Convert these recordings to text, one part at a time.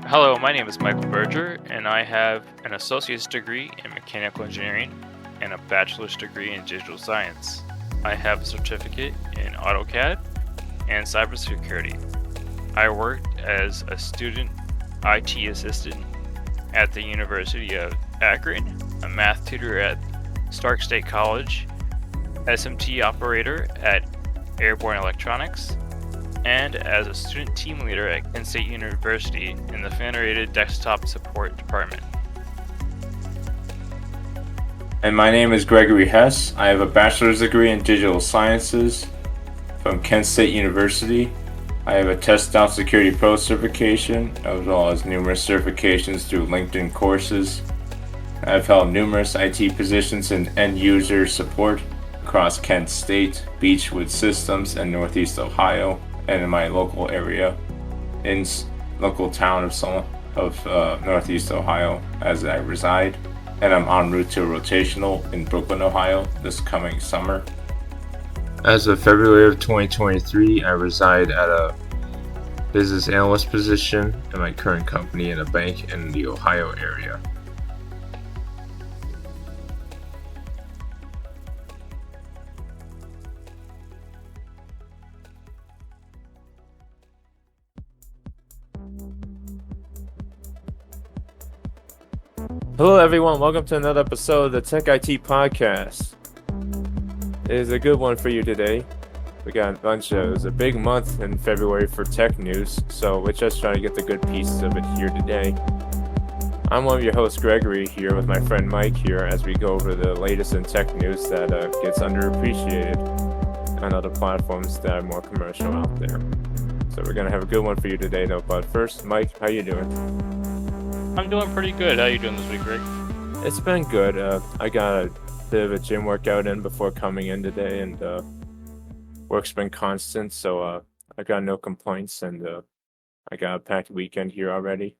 Hello, my name is Michael Berger, and I have an associate's degree in mechanical engineering and a bachelor's degree in digital science. I have a certificate in AutoCAD and cybersecurity. I worked as a student IT assistant at the University of Akron, a math tutor at Stark State College, SMT operator at Airborne Electronics, and as a student team leader at Kent State University in the Federated Desktop Support Department. And my name is Gregory Hess. I have a bachelor's degree in digital sciences from Kent State University. I have a Test-Out Security Pro certification, as well as numerous certifications through LinkedIn courses. I've held numerous IT positions in end-user support across Kent State, Beechwood Systems, and Northeast Ohio, and in my local area, in local town of Northeast Ohio, as I reside. And I'm en route to a rotational in Brooklyn, Ohio, this coming summer. As of February of 2023, I reside at a business analyst position in my current company in a bank in the Ohio area. Hello everyone, welcome to another episode of the TechIT podcast. It is a good one for you today. We got a bunch of, it was a big month in February for tech news, so we're just trying to get the good pieces of it here today. I'm one of your hosts, Gregory, here with my friend Mike here as we go over the latest in tech news that gets underappreciated on other platforms that are more commercial out there. So we're going to have a good one for you today though, but first, Mike, how you doing? I'm doing pretty good. How you doing this week, Greg? It's been good. I got a bit of a gym workout in before coming in today, and work's been constant, so I got no complaints, and I got a packed weekend here already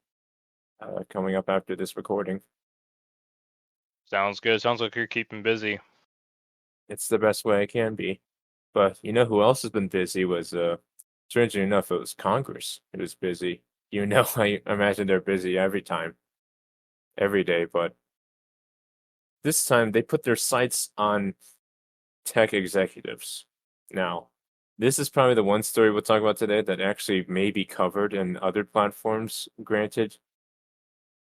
coming up after this recording. Sounds good. Sounds like you're keeping busy. It's the best way I can be. But you know who else has been busy was, strangely enough, it was Congress. It was busy. You know, I imagine they're busy every time, every day, but this time they put their sights on tech executives. Now, this is probably the one story we'll talk about today that actually may be covered in other platforms, granted.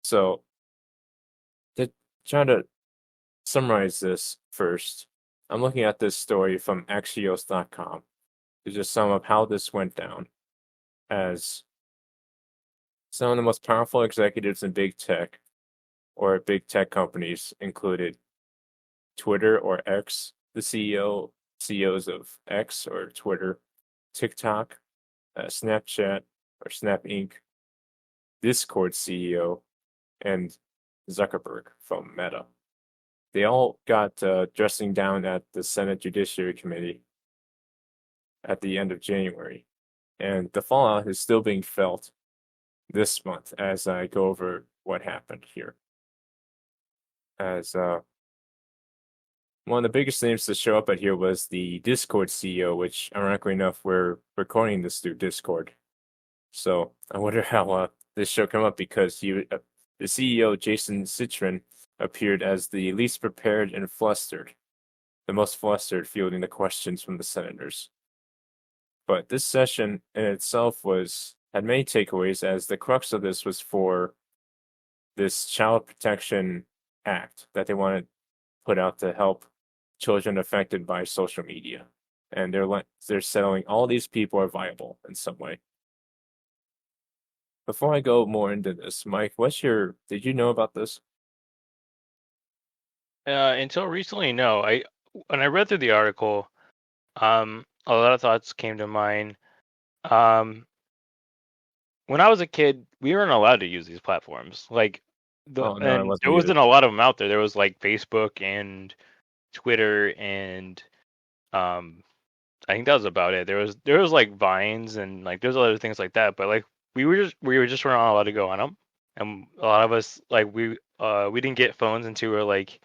So, to try to summarize this first, I'm looking at this story from Axios.com to just sum up how this went down, as some of the most powerful executives in big tech or big tech companies included Twitter or X, the CEOs of X or Twitter, TikTok, Snapchat or Snap Inc., Discord CEO, and Zuckerberg from Meta. They all got dressing down at the Senate Judiciary Committee at the end of January, and the fallout is still being felt this month as I go over what happened here. As one of the biggest names to show up at here was the Discord CEO, which ironically enough, we're recording this through Discord. So I wonder how this show came up, because the CEO, Jason Citrin, appeared as the least prepared and flustered, the most flustered, fielding the questions from the senators. But this session in itself had many takeaways, as the crux of this was for this Child Protection Act that they want to put out to help children affected by social media. And they're settling all these people are viable in some way. Before I go more into this, Mike, did you know about this? Until recently, no. When I read through the article, a lot of thoughts came to mind. When I was a kid, we weren't allowed to use these platforms. Like, there wasn't a lot of them out there. There was like Facebook and Twitter, and I think that was about it. There was like Vines, and like there's other things like that. But like we were just weren't allowed to go on them, and a lot of us, like, we didn't get phones until we were like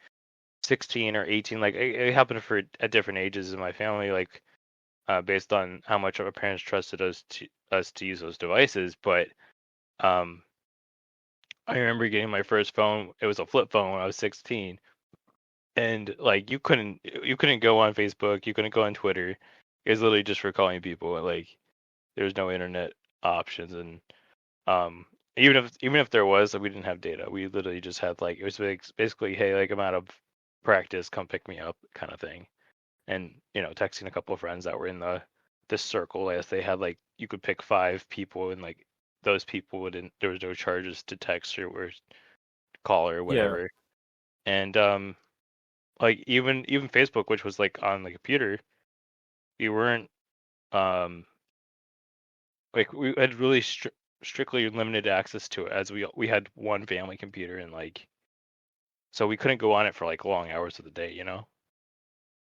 16 or 18. Like it happened at different ages in my family, like based on how much our parents trusted us to use those devices. But I remember getting my first phone. It was a flip phone when I was 16, and like you couldn't go on Facebook, you couldn't go on Twitter. It was literally just for calling people. Like there was no internet options, and um, even if there was, like, we didn't have data. We literally just had like it was basically, hey, like I'm out of practice, come pick me up, kind of thing. And texting a couple of friends that were in this circle, as they had like you could pick 5 people, and like those people wouldn't there was no charges to text or call or Yeah, whatever. And like even Facebook, which was like on the computer, we weren't um like we had really strictly limited access to it, as we had one family computer, and like so we couldn't go on it for like long hours of the day.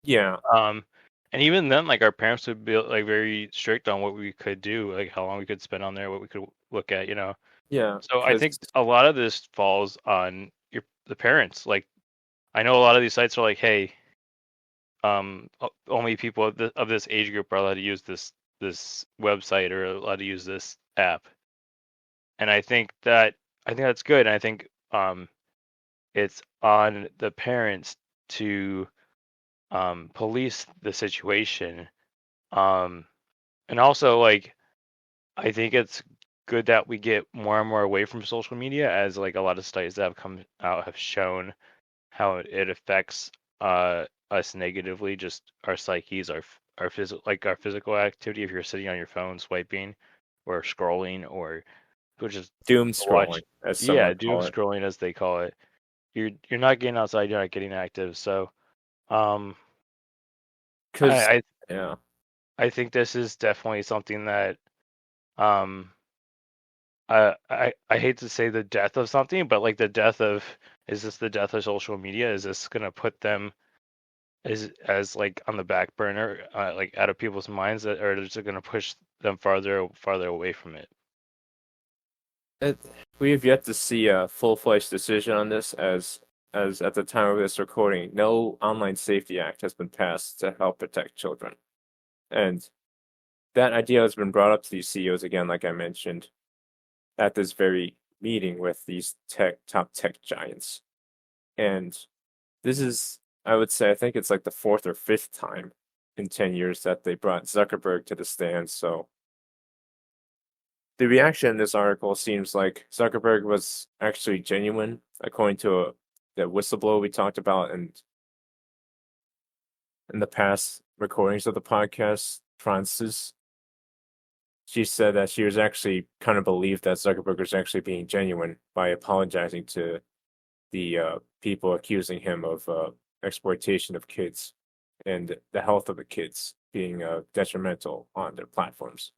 yeah, Um, and even then, like our parents would be like very strict on what we could do, like how long we could spend on there, what we could look at. yeah. So I Because think a lot of this falls on the parents. Like I know a lot of these sites are like, hey, only people of this age group are allowed to use this website or allowed to use this app. And I think that's good. And I think it's on the parents to police the situation. Um, and also, like, I think it's good that we get more and more away from social media, as like a lot of studies that have come out have shown how it affects us negatively, just our psyches, our physical activity. If you're sitting on your phone swiping or scrolling, or which is doom watch, scrolling, as some yeah, might doom call it. scrolling, as they call it. You're not getting outside, you're not getting active. So um Because I yeah, I think this is definitely something that um I hate to say the death of something, but like the death of is this the death of social media? Is this gonna put them as like on the back burner, like out of people's minds, or is it gonna push them farther away from it? it, we have yet to see a full-fledged decision on this, as at the time of this recording, no online safety act has been passed to help protect children, and that idea has been brought up to these CEOs again, like I mentioned, at this very meeting with these top tech giants. And this is, I would say, I think it's like the fourth or fifth time in 10 years that they brought Zuckerberg to the stand. So the reaction in this article seems like Zuckerberg was actually genuine, according to the whistleblower we talked about in the past recordings of the podcast, Francis. She said that she was actually kind of believed that Zuckerberg was actually being genuine by apologizing to the people accusing him of exploitation of kids and the health of the kids being detrimental on their platforms.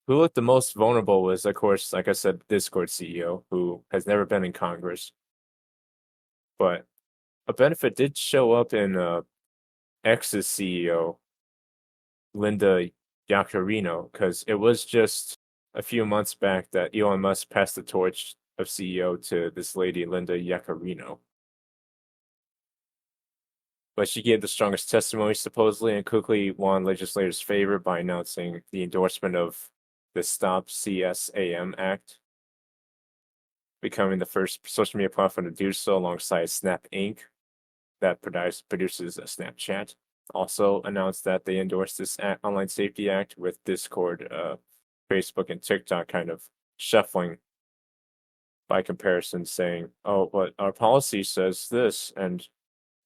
Who looked the most vulnerable was, of course, like I said, Discord CEO, who has never been in Congress. But a benefit did show up in X's CEO, Linda Yaccarino, because it was just a few months back that Elon Musk passed the torch of CEO to this lady, Linda Yaccarino. But she gave the strongest testimony, supposedly, and quickly won legislators' favor by announcing the endorsement of the Stop CSAM Act, becoming the first social media platform to do so alongside Snap Inc., that produces a Snapchat. Also announced that they endorsed this Online Safety Act, with Discord, Facebook, and TikTok kind of shuffling by comparison, saying, oh, but our policy says this, and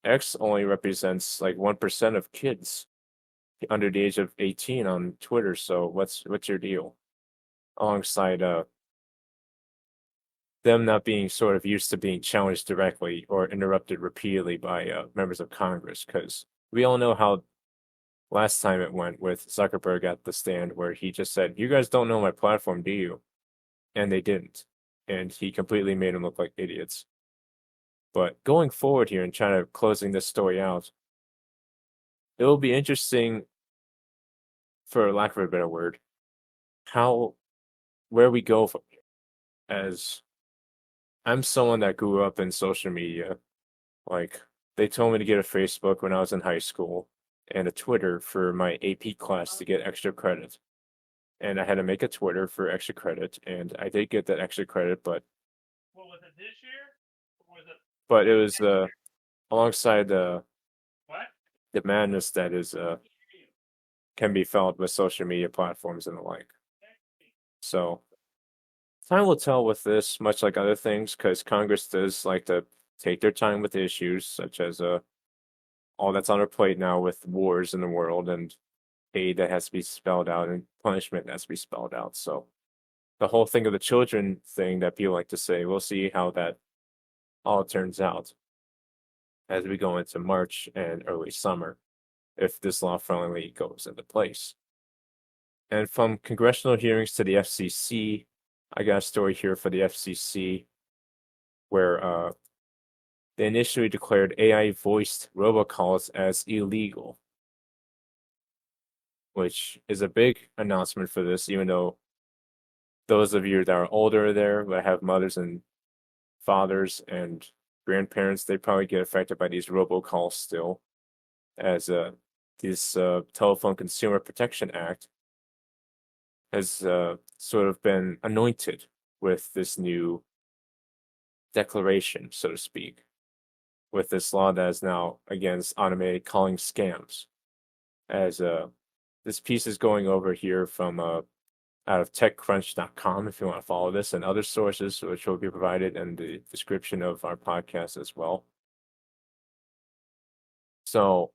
X only represents like 1% of kids under the age of 18 on Twitter. So what's your deal? Alongside them not being sort of used to being challenged directly or interrupted repeatedly by members of Congress, because we all know how last time it went with Zuckerberg at the stand, where he just said, "You guys don't know my platform, do you?" And they didn't, and he completely made them look like idiots. But going forward here and trying to closing this story out, it will be interesting, for lack of a better word, how where we go from here. As I'm someone that grew up in social media, like they told me to get a Facebook when I was in high school and a Twitter for my AP class to get extra credit. And I had to make a Twitter for extra credit, and I did get that extra credit, but but it was alongside the madness that is can be felt with social media platforms and the like. So time will tell with this, much like other things, because Congress does like to take their time with issues such as all that's on our plate now with wars in the world and aid that has to be spelled out and punishment that has to be spelled out. So the whole thing of the children thing that people like to say, we'll see how that all turns out as we go into March and early summer, if this law finally goes into place. And from congressional hearings to the FCC, I got a story here for the FCC where they initially declared AI voiced robocalls as illegal, which is a big announcement for this, even though those of you that are older there, that have mothers and fathers and grandparents, they probably get affected by these robocalls still, as this Telephone Consumer Protection Act has sort of been anointed with this new declaration, so to speak, with this law that is now against automated calling scams. As this piece is going over here from out of TechCrunch.com, if you want to follow this, and other sources, which will be provided in the description of our podcast as well. So,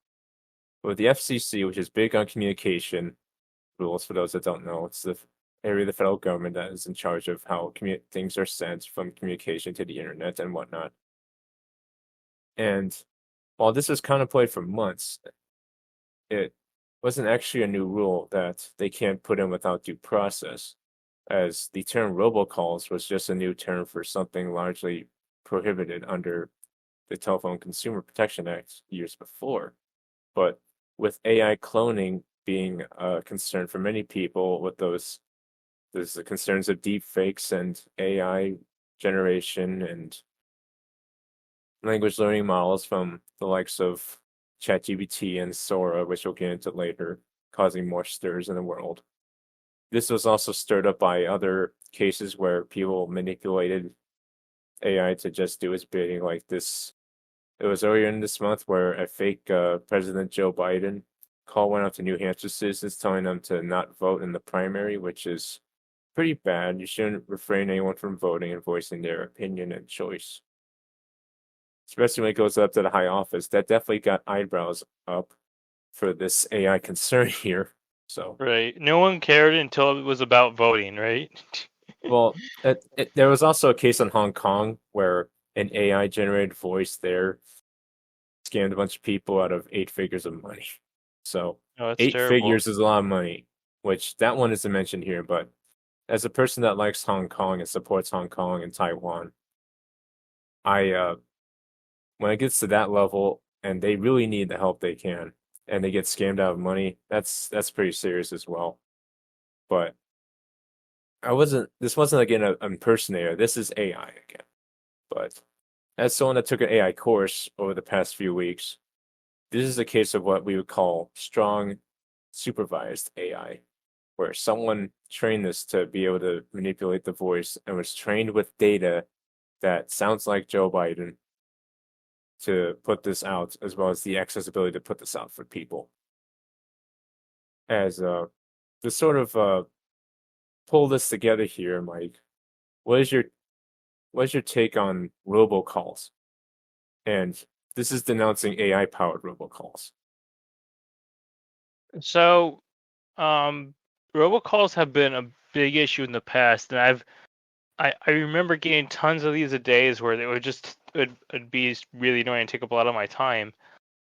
with the FCC, which is big on communication rules, for those that don't know, it's the area of the federal government that is in charge of how things are sent from communication to the internet and whatnot. And while this was contemplated for months, it wasn't actually a new rule that they can't put in without due process, as the term robocalls was just a new term for something largely prohibited under the Telephone Consumer Protection Act years before. But with AI cloning being a concern for many people, with there's the concerns of deep fakes and AI generation and language learning models from the likes of ChatGPT and Sora, which we'll get into later, causing more stirs in the world. This was also stirred up by other cases where people manipulated AI to just do its bidding, like this. It was earlier in this month where a fake President Joe Biden call went out to New Hampshire citizens telling them to not vote in the primary, which is pretty bad. You shouldn't refrain anyone from voting and voicing their opinion and choice, especially when it goes up to the high office. That definitely got eyebrows up for this AI concern here. So Right. No one cared until it was about voting, right? well, there was also a case in Hong Kong where an AI generated voice there scammed a bunch of people out of 8 figures of money. So Oh, that's 8 figures terrible. is a lot of money, which that one isn't mentioned here. But as a person that likes Hong Kong and supports Hong Kong and Taiwan, I when it gets to that level and they really need the help they can and they get scammed out of money, that's pretty serious as well. But this wasn't again an impersonator. This is AI again. But as someone that took an AI course over the past few weeks, this is a case of what we would call strong supervised AI, where someone trained this to be able to manipulate the voice and was trained with data that sounds like Joe Biden to put this out, as well as the accessibility to put this out for people. As to sort of pull this together here, Mike, what is your take on robocalls? And this is denouncing AI powered robocalls. So, robocalls have been a big issue in the past, and I remember getting tons of these a days where they would just it'd be really annoying and take up a lot of my time.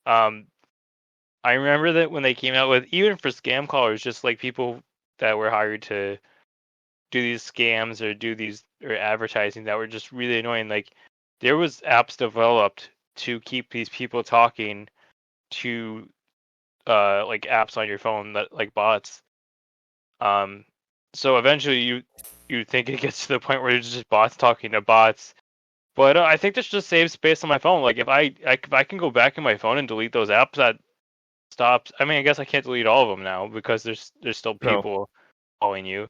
I remember that when they came out with, even for scam callers, just like people that were hired to do these scams or do these or advertising that were just really annoying. Like there was apps developed to keep these people talking to like apps on your phone that like bots. So eventually you think it gets to the point where it's just bots talking to bots. But I think this just saves space on my phone. Like if I can go back in my phone and delete those apps, that stops. I mean, I guess I can't delete all of them now because there's still No, people calling you.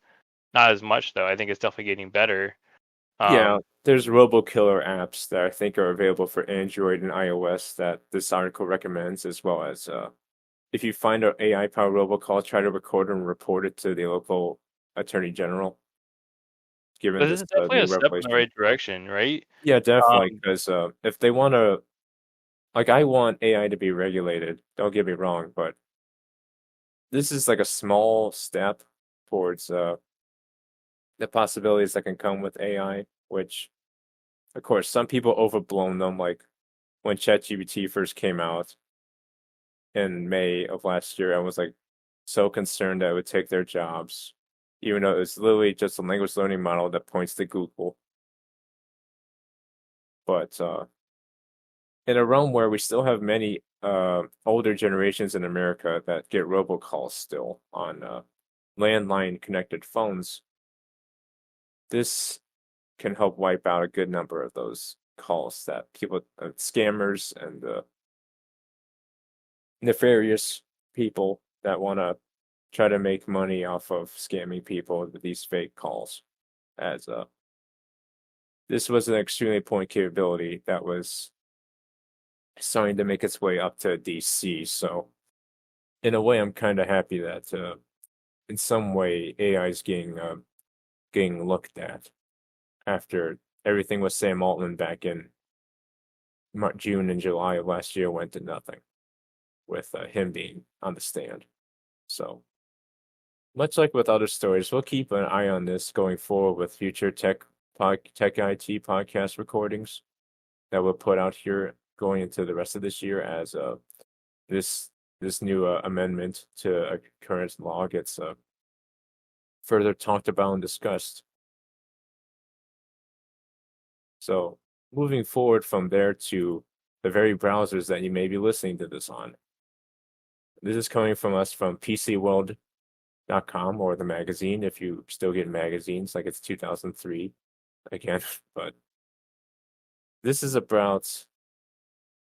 Not as much though. I think it's definitely getting better. yeah, Um, there's RoboKiller apps that I think are available for Android and iOS that this article recommends, as well as if you find an AI-powered robocall, try to record and report it to the local attorney general, given This this is definitely new a step in the revelation. right direction, right? Yeah, definitely, Um, because if they want to, like, I want AI to be regulated. Don't get me wrong, but this is like a small step towards the possibilities that can come with AI, which, of course, some people overblown them, like when ChatGPT first came out in May of last year. I was like so concerned that it would take their jobs, even though it's literally just a language learning model that points to Google. But in a realm where we still have many older generations in America that get robocalls still on landline connected phones, this can help wipe out a good number of those calls that people, scammers and nefarious people that want to try to make money off of scamming people with these fake calls. As this was an extremely important capability that was starting to make its way up to DC. So in a way, I'm kind of happy that in some way AI is getting looked at after everything with Sam Altman back in June and July of last year went to nothing with him being on the stand. So much like with other stories, we'll keep an eye on this going forward with future TechIT podcast recordings that we'll put out here going into the rest of this year as this this new amendment to a current law gets further talked about and discussed. So moving forward from there to the very browsers that you may be listening to this on. This is coming from us from PCWorld.com or the magazine if you still get magazines, like it's 2003 again. But this is about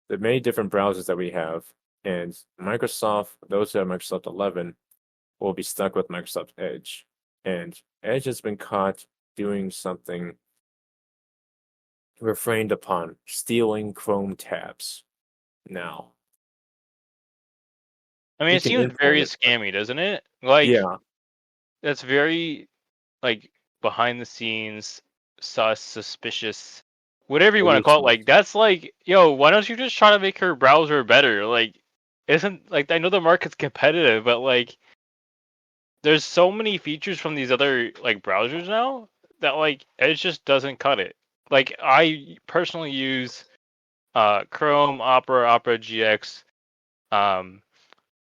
the many different browsers that we have, and Microsoft, those who have Microsoft 11, will be stuck with Microsoft Edge. And Edge has been caught doing something refrained upon, stealing Chrome tabs. Now, I mean, he it can seems import very it, but scammy, doesn't it? Like, yeah, that's very, like, behind the scenes, suspicious, whatever you want to call it. elusive. Like, that's like, yo, why don't you just try to make your browser better? Like, isn't, like, I know the market's competitive, but, like, there's so many features from these other, like, browsers now that, like, Edge just doesn't cut it. Like, I personally use Chrome, Opera GX, um,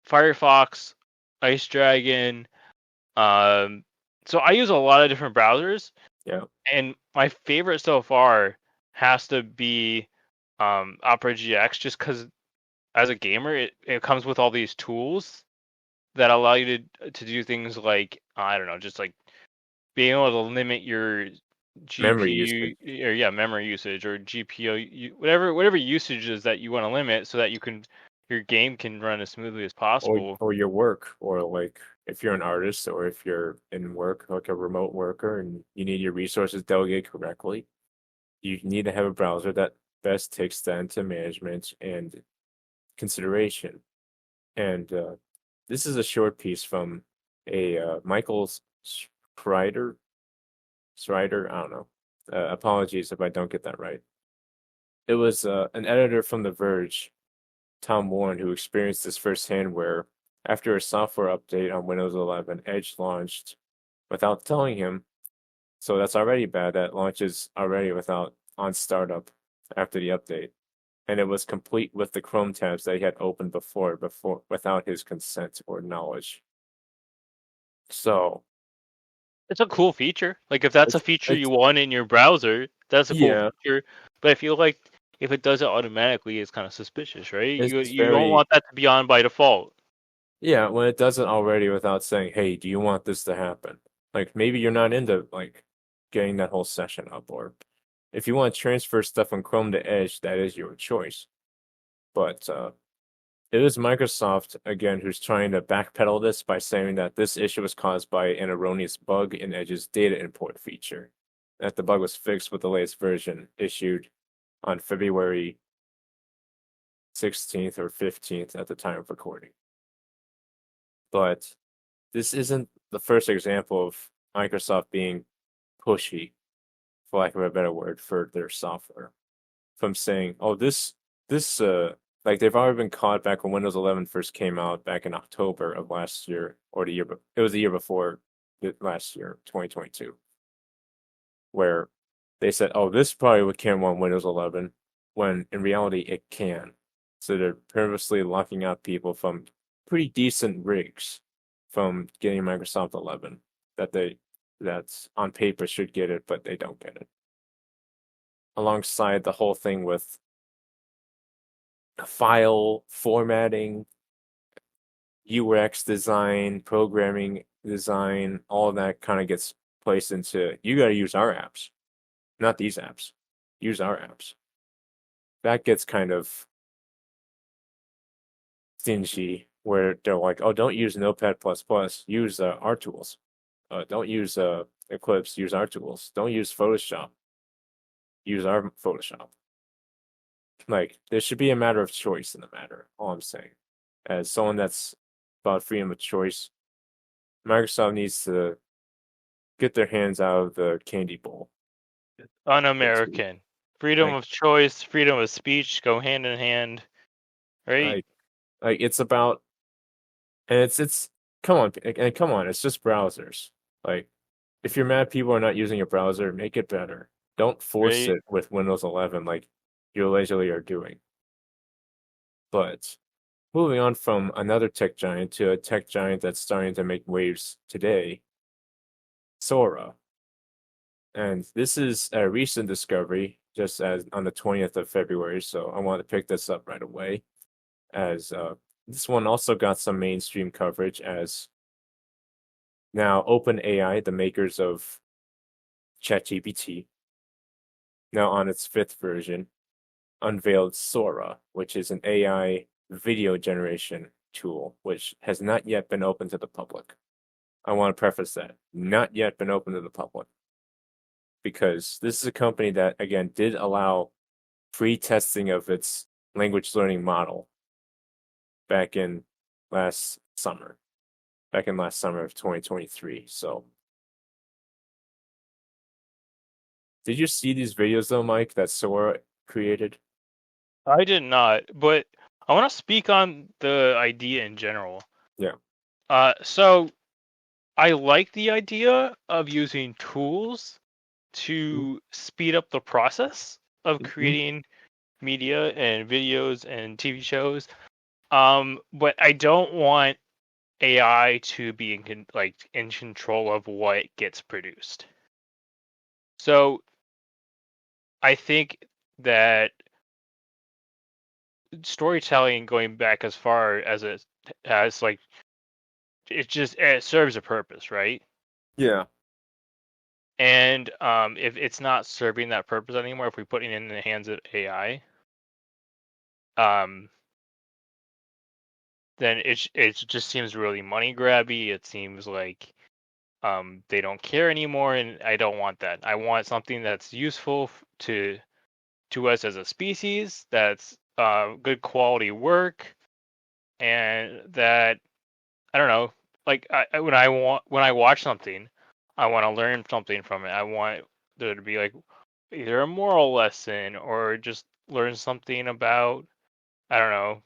Firefox, Ice Dragon. So I use a lot of different browsers, Yeah, and my favorite so far has to be Opera GX, just because as a gamer, it comes with all these tools that allow you to do things like I don't know, just like being able to limit your memory usage. GPU or yeah, memory usage or GPU whatever usages that you want to limit so that your game can run as smoothly as possible. Or your work, or like if you're an artist or if you're in work, like a remote worker, and you need your resources delegated correctly, you need to have a browser that best takes that into management and consideration. And this is a short piece from a Michael Schreider. Schreider, I don't know. Apologies if I don't get that right. It was an editor from The Verge, Tom Warren, who experienced this firsthand, where after a software update on Windows 11, Edge launched without telling him. So that's already bad. That launches already without on startup after the update. And it was complete with the Chrome tabs that he had opened before without his consent or knowledge. So It's a cool feature. Like if that's a feature you it's want in your browser, that's a cool yeah, feature. But I feel like if it does it automatically, it's kind of suspicious, right? it's You don't very want that to be on by default. yeah, when it does it already without saying, "Hey, do you want this to happen?" Like maybe you're not into like getting that whole session up, or if you want to transfer stuff from Chrome to Edge, that is your choice. But it is Microsoft again who's trying to backpedal this by saying that this issue was caused by an erroneous bug in Edge's data import feature. that the bug was fixed with the latest version issued on February 16th or 15th at the time of recording. But this isn't the first example of Microsoft being pushy, for lack of a better word, for their software. From saying, "Oh, this like they've already been caught back when Windows 11 first came out back in October of last year, or it was the year before last year, 2022, where they said, "Oh, this probably can't run Windows 11," when in reality it can. So they're purposely locking out people from pretty decent rigs from getting Microsoft 11 that's on paper should get it, but they don't get it. Alongside the whole thing with file formatting, UX design, programming design, all that kind of gets placed into you got to use our apps, not these apps. Use our apps. That gets kind of stingy where they're like, oh, don't use Notepad++, use our tools. Don't use Eclipse, use our tools. Don't use Photoshop, use our Photoshop. Like, there should be a matter of choice in the matter, all I'm saying. As someone that's about freedom of choice, Microsoft needs to get their hands out of the candy bowl. Un-American. Freedom Like- of choice, freedom of speech go hand in hand, right? Like it's about, and it's come on, and come on, it's just browsers. Like, if you're mad people are not using your browser, make it better. Don't force Right. it with Windows 11 like you allegedly are doing. But moving on from another tech giant to a tech giant that's starting to make waves today, Sora. And this is a recent discovery, just as on the 20th of February, so I want to pick this up right away. As this one also got some mainstream coverage, as now OpenAI, the makers of ChatGPT, now on its 5th version, unveiled Sora, which is an AI video generation tool, which has not yet been open to the public. I want to preface that. Not yet been open to the public. Because this is a company that, again, did allow pre-testing of its language learning model back in last summer of 2023. So, did you see these videos though, Mike, that Sora created? I did not, but I want to speak on the idea in general. Yeah. So I like the idea of using tools to speed up the process of creating media and videos and TV shows. But I don't want AI to be in control of what gets produced. So I think that storytelling, going back as far as it has, like, it serves a purpose, right? Yeah. And if it's not serving that purpose anymore, if we put it in the hands of AI, then it just seems really money grabby. It seems like they don't care anymore, and I don't want that. I want something that's useful to us as a species, that's good quality work, and that, I don't know, like when I watch something, I want to learn something from it. I want there to be like either a moral lesson or just learn something about, I don't know.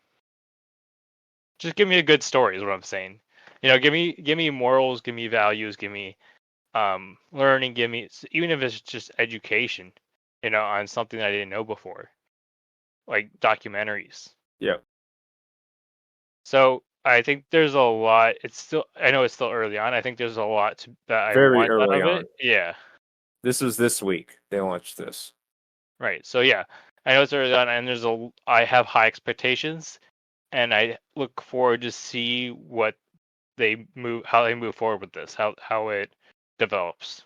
Just give me a good story is what I'm saying. Give me morals, give me values, give me learning, give me, even if it's just education, on something I didn't know before, like documentaries. Yeah. So I think there's a lot. I know it's still early on. I think there's a lot that I Very want out early of on. it. Yeah. This was this week they launched this. Right. So yeah, I know it's early on, and I have high expectations, and I look forward to see how they move forward with this, how it develops.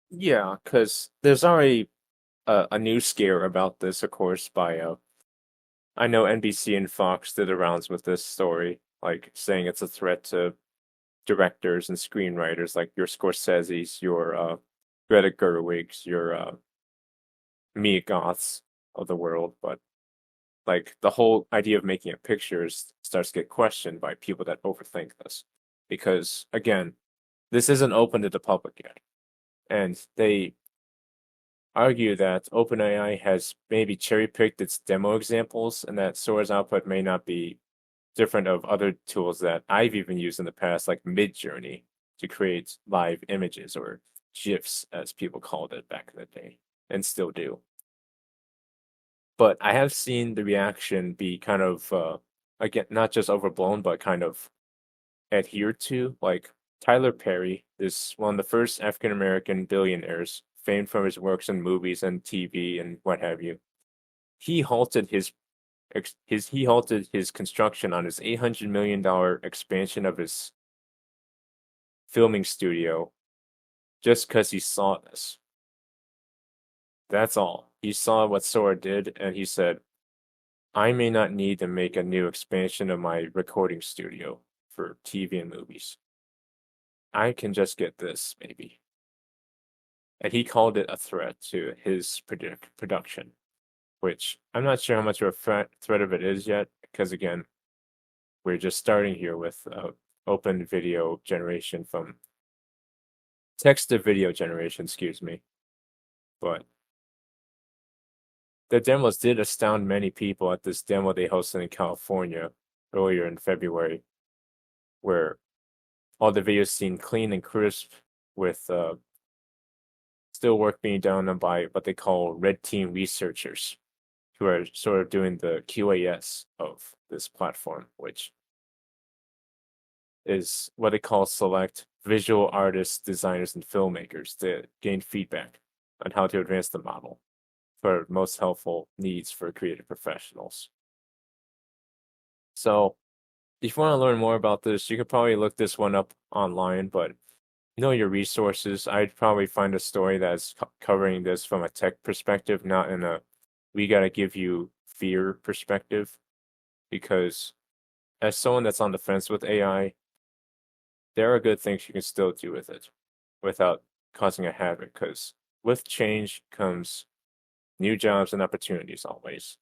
Yeah, because there's already a news scare about this, of course, by I know NBC and Fox did the rounds with this story, like saying it's a threat to directors and screenwriters, like your Scorsese's, your Greta Gerwig's, your Mia Goths of the world, but like the whole idea of making a picture starts to get questioned by people that overthink this, because again, this isn't open to the public yet, and they argue that OpenAI has maybe cherry picked its demo examples, and that Sora's output may not be different of other tools that I've even used in the past, like Midjourney, to create live images or GIFs, as people called it back in the day, and still do. But I have seen the reaction be kind of, again, not just overblown, but kind of adhered to. Like Tyler Perry is one of the first African American billionaires, famed for his works in movies and TV and what have you. He halted his construction on his $800 million expansion of his filming studio just because he saw this. That's all. He saw what Sora did, and he said, I may not need to make a new expansion of my recording studio for TV and movies. I can just get this, maybe. And he called it a threat to his production, which I'm not sure how much of a threat of it is yet, because again, we're just starting here with open video generation from text to video generation, excuse me. But the demos did astound many people at this demo they hosted in California earlier in February, where all the videos seemed clean and crisp with still work being done by what they call red team researchers, who are sort of doing the QAS of this platform, which is what they call select visual artists, designers, and filmmakers to gain feedback on how to advance the model for most helpful needs for creative professionals. So if you want to learn more about this, you could probably look this one up online, but know your resources. I'd probably find a story that's covering this from a tech perspective, not in a we got to give you fear perspective, because as someone that's on the fence with AI, there are good things you can still do with it without causing a havoc, because with change comes new jobs and opportunities always.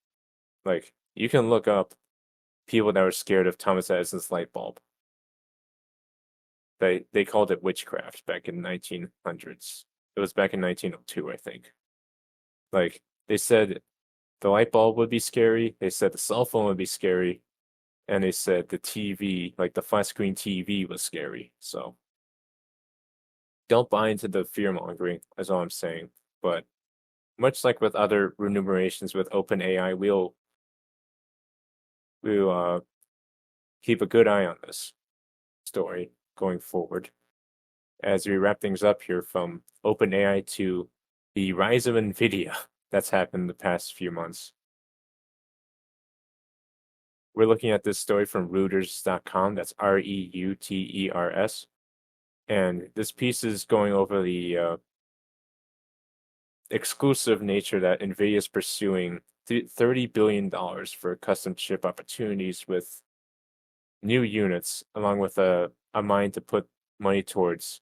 Like, you can look up people that were scared of Thomas Edison's light bulb. They called it witchcraft back in 1900s. It was back in 1902, I think. Like, they said the light bulb would be scary, they said the cell phone would be scary, and they said the TV, like the flat screen TV, was scary. So don't buy into the fear mongering, is all I'm saying. But much like with other remunerations with OpenAI, we'll keep a good eye on this story going forward as we wrap things up here from OpenAI to the rise of NVIDIA that's happened the past few months. We're looking at this story from Reuters.com. That's Reuters. And this piece is going over the exclusive nature that NVIDIA is pursuing $30 billion for custom chip opportunities with new units, along with a mind to put money towards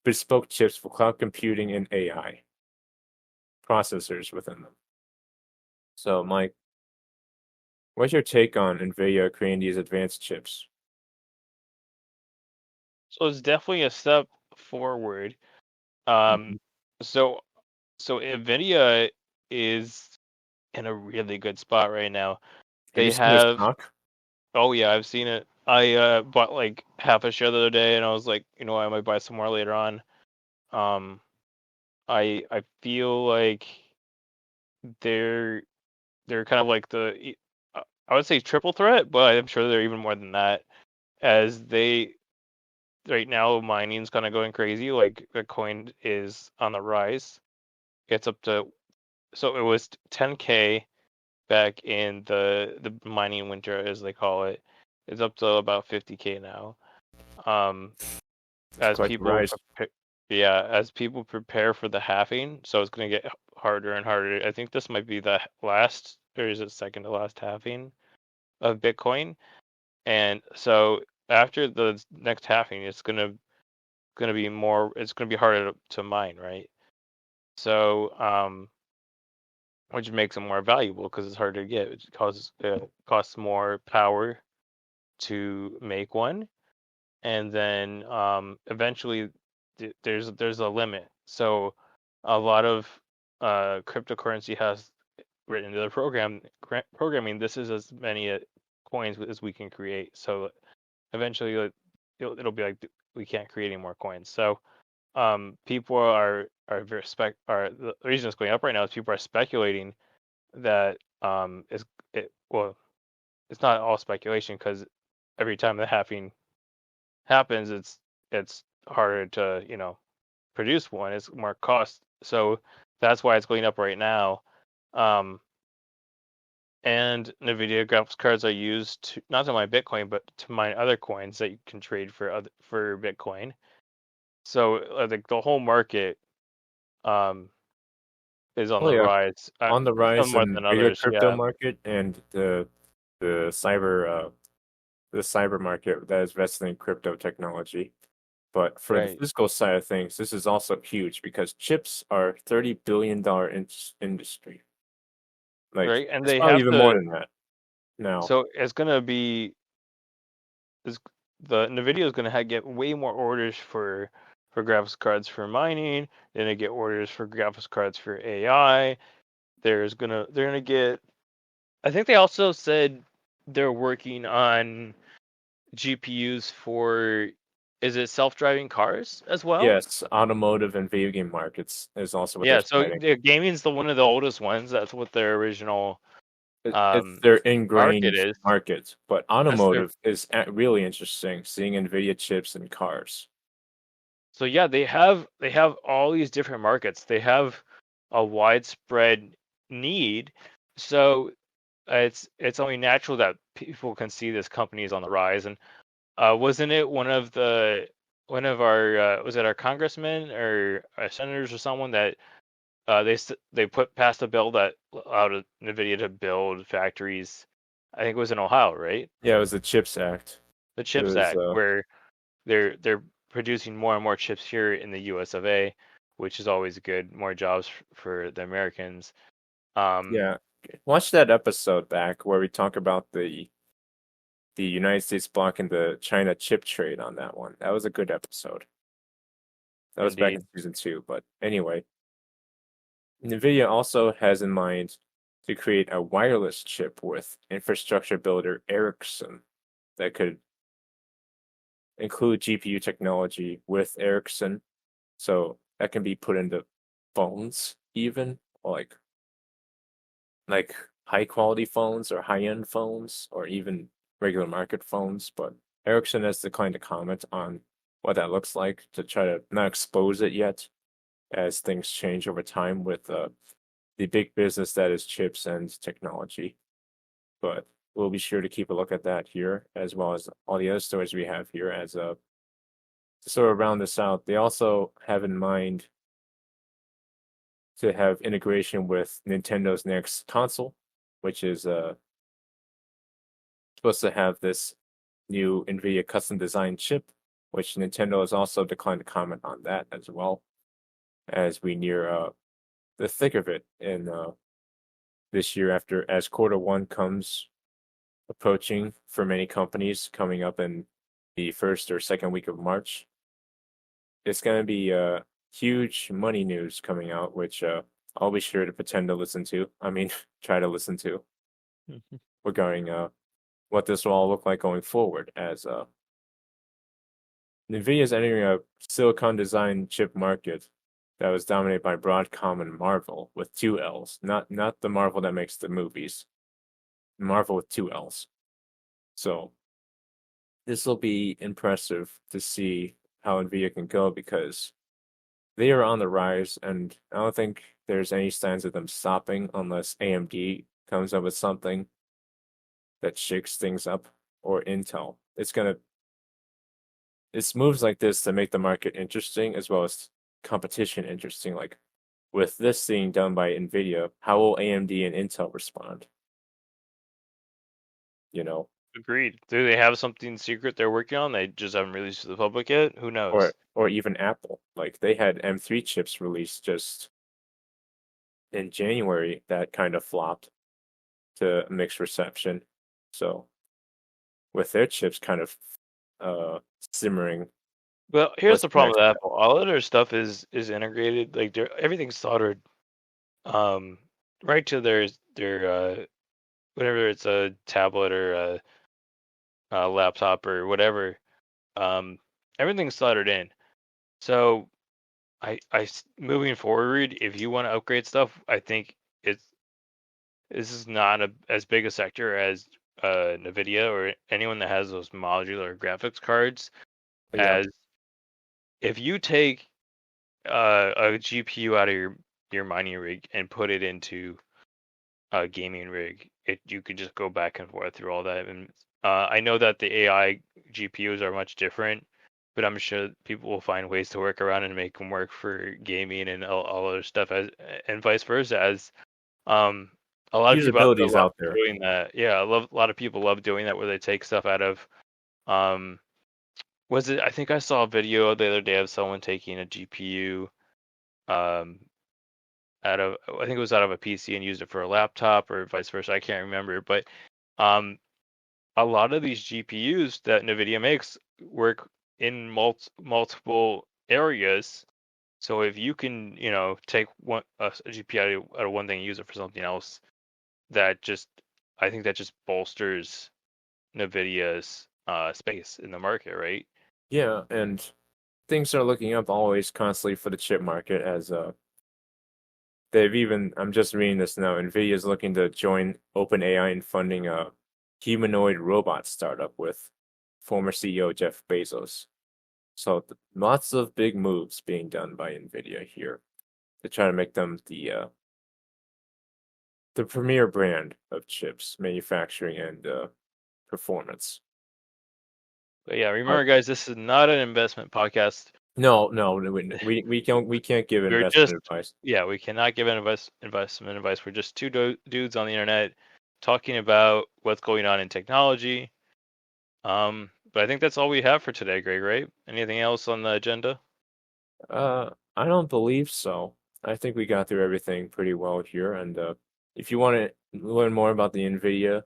bespoke chips for cloud computing and AI processors within them. So, Mike, what's your take on NVIDIA creating these advanced chips? So it's definitely a step forward. So NVIDIA is in a really good spot right now. They have. Oh yeah, I've seen it. I bought like half a share the other day, and I was like, I might buy some more later on. I feel like they're kind of like I would say triple threat, but I'm sure they're even more than that. As they right now, mining's kind of going crazy. Like Bitcoin is on the rise. It's up to, so it was 10K back in the mining winter, as they call it. It's up to about 50K now. As people as people prepare for the halving, so it's going to get harder and harder. I think this might be the last, or is it second to last halving of Bitcoin? And so after the next halving, it's going to going to be more. It's going to be harder to mine, right? So, which makes it more valuable because it's harder to get. It costs more power to make one, and then eventually there's a limit. So a lot of cryptocurrency has written into the programming. This is as many coins as we can create. So eventually it'll be like we can't create any more coins. So people are the reason it's going up right now is people are speculating that is it well it's not all speculation because every time the halving happens it's harder to produce one. It's more cost, so that's why it's going up right now. And NVIDIA graphics cards are used to not to mine Bitcoin, but to mine other coins that you can trade for Bitcoin. So the whole market is on Oh the yeah, rise, on the some rise more in than bigger others. crypto Yeah, market and the cyber market that is vested in crypto technology. But for the right, physical side of things, this is also huge because chips are $30 billion industry. Like right, and it's they probably have even more to. than that now. So it's gonna be is the NVIDIA is gonna get way more orders for graphics cards for mining. Then they get orders for graphics cards for AI. They're gonna get. I think they also said they're working on GPUs for, is it self-driving cars as well? Yes, automotive and video game markets is also what they're Yeah, so citing. the gaming's one of the oldest ones. That's what their original It's their market ingrained is. market, but That's their. automotive is really interesting. Seeing NVIDIA chips in cars. So yeah, they have all these different markets. They have a widespread need. So it's only natural that people can see this company is on the rise. And wasn't it one of our was it our congressmen or our senators or someone that they put passed a bill that allowed NVIDIA to build factories. I think it was in Ohio, right? Yeah, it was the Chips Act. The It CHIPS was Act, where they're producing more and more chips here in the U.S. of A., which is always good. More jobs for the Americans. Um, yeah. Watch that episode back where we talk about the United States blocking the China chip trade on that one. That was a good episode. That was back in Indeed. season 2. But anyway, NVIDIA also has in mind to create a wireless chip with infrastructure builder Ericsson that could include GPU technology with Ericsson. So that can be put into phones even, like high quality phones or high end phones or even regular market phones. But Ericsson has declined to comment on what that looks like to try to not expose it yet as things change over time with the big business that is chips and technology. But we'll be sure to keep a look at that here as well as all the other stories we have here as to sort of round this out. They also have in mind to have integration with Nintendo's next console, which is supposed to have this new NVIDIA custom designed chip, which Nintendo has also declined to comment on that as well, as we near the thick of it in this year after as quarter 1 comes approaching for many companies coming up in the first or second week of March. It's going to be huge money news coming out, which I'll be sure to pretend to listen to. I mean, try to listen to regarding what this will all look like going forward. As NVIDIA is entering a silicon design chip market that was dominated by Broadcom and Marvel with 2 L's, not the Marvel that makes the movies, Marvel with 2 L's. So this will be impressive to see how NVIDIA can go because they are on the rise, and I don't think there's any signs of them stopping unless AMD comes up with something that shakes things up or Intel. It's moves like this to make the market interesting as well as competition interesting. Like with this being done by NVIDIA, how will AMD and Intel respond? You know? Agreed. Do they have something secret they're working on? They just haven't released to the public yet. Who knows? Or even Apple. Like they had M3 chips released just in January that kind of flopped to mixed reception. So with their chips kind of simmering, Well, here's what's the the problem next with step? Apple. All of their stuff is integrated. Like everything's soldered um right to their whatever it's a tablet or a laptop or whatever. Um, everything's soldered in. So moving forward, if you want to upgrade stuff, I think it's this is not as big a sector as NVIDIA or anyone that has those modular graphics cards. Yeah. As if you take a GPU out of your mining rig and put it into a gaming rig, you could just go back and forth through all that. And I know that the AI GPUs are much different, but I'm sure people will find ways to work around and make them work for gaming and all other stuff, as and vice versa. As um, a lot of people out there Usability is love out there. doing that. Yeah, a lot of people love doing that, where they take stuff out of um, was it? I think I saw a video the other day of someone taking a GPU um out of, I think it was out of a PC and used it for a laptop or vice versa. I can't remember, but um, a lot of these GPUs that NVIDIA makes work in multiple areas. So if you can, take a GPU out of one thing and use it for something else, that just, I think that just bolsters NVIDIA's space in the market, right? Yeah, and things are looking up always constantly for the chip market as I'm just reading this now. NVIDIA is looking to join OpenAI in funding a humanoid robot startup with former CEO Jeff Bezos. So lots of big moves being done by NVIDIA here to try to make them the premier brand of chips manufacturing and performance. But yeah, Uh, remember, guys, this is not an investment podcast. no, we can't give We're just, investment advice. yeah, we cannot give investment advice. We're just two dudes on the internet talking about what's going on in technology. But I think that's all we have for today, Greg, right? Anything else on the agenda? I don't believe so. I think we got through everything pretty well here. And if you want to learn more about the NVIDIA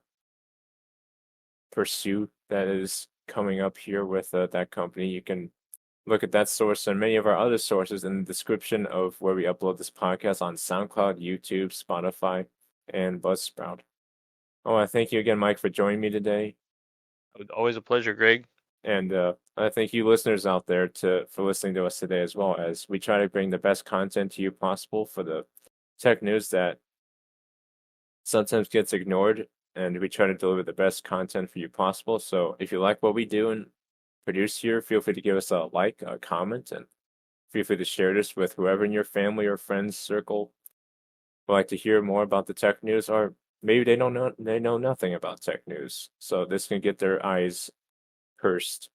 pursuit that is coming up here with that company, you can look at that source and many of our other sources in the description of where we upload this podcast on SoundCloud, YouTube, Spotify, and Buzzsprout. Oh, I thank you again, Mike, for joining me today. Always a pleasure, Greg. And I thank you listeners out there for listening to us today as well, as we try to bring the best content to you possible for the tech news that sometimes gets ignored, and we try to deliver the best content for you possible. So if you like what we do and produce here, feel free to give us a like, a comment, and feel free to share this with whoever in your family or friends circle would like to hear more about the tech news, or maybe they know nothing about tech news. So this can get their eyes pursed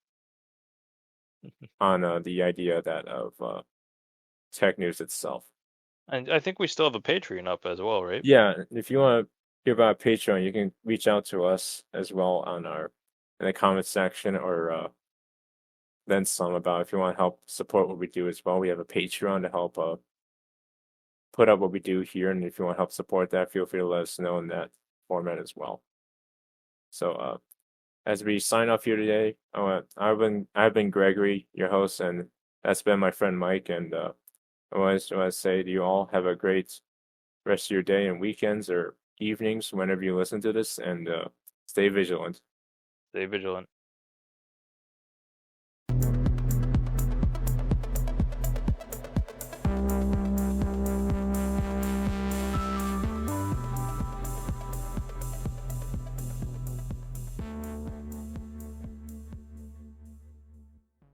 on the idea that of tech news itself. And I think we still have a Patreon up as well, right? Yeah, if you want to hear about Patreon, you can reach out to us as well on in the comment section, or then some about if you want to help support what we do as well. We have a Patreon to help put up what we do here, and if you want to help support that, feel free to let us know in that format as well. So as we sign off here today, I've been Gregory, your host, and that's been my friend Mike. And I want to say to you all, have a great rest of your day and weekends or evenings whenever you listen to this, and stay vigilant. Stay vigilant.